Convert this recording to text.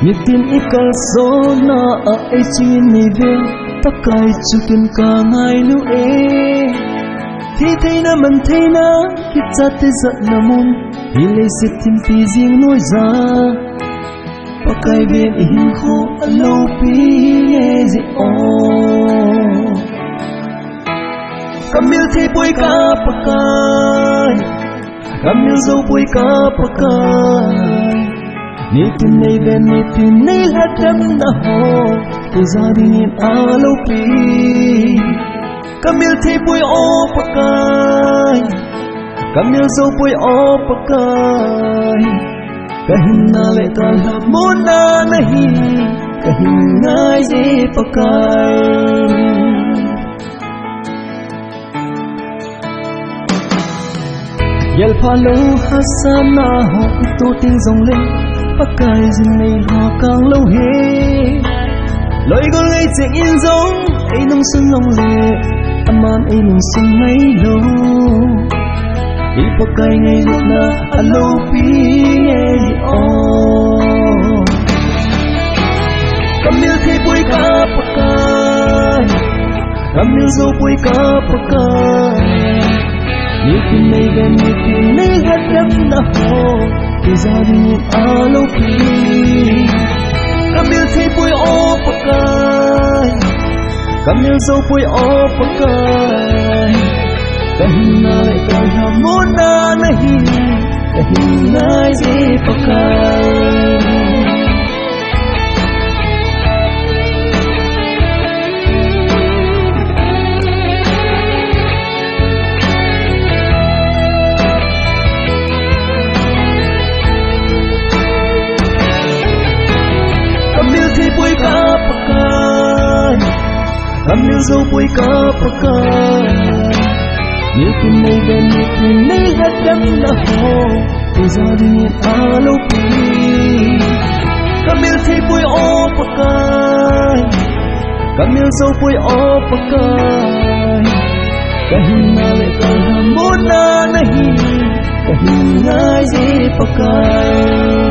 nhịp tim ít cả số na ai chỉ này về tất cả chukin cả ngày lưu e thì na mình thấy na khi cha te giận na môn hi lấy sự tim pi riêng nuôi ra pakai bên in khô lâu pi nghe gì o kamil thi bui ka pakai kamil dâu bui ka pakai nitin nay ben nitin nay hadam na ho te zadingin alo pi kamil thi bui o pakai kamil dâu bui o pakai kahin na le ta hamon na nahi kahin ngai je pakai yal phalo hasana ho tu ting dòng lên pakai jin nei ho kang lo he loi gol ngai cheng in dong ai nong sun long le aman ai nong sun mai lo i pakai ngai lo na alo pi o kamil thi bui ka pakai kamil zo bui ka pakai nitin nay ben nitin nay hadam na ho te zadingin alo pi kamil thi bui o pakai kamil zo bui o pakai kahin na le ta hamon na nahi kahin ngai je pakai kamil zo bui ka pakai nitin nay ben nitin nay hadam na ho te zadingin alo pi kamil thi bui o pakai kamil zo bui o pakai kahin na le ta hamon na nahi kahin ngai je pakai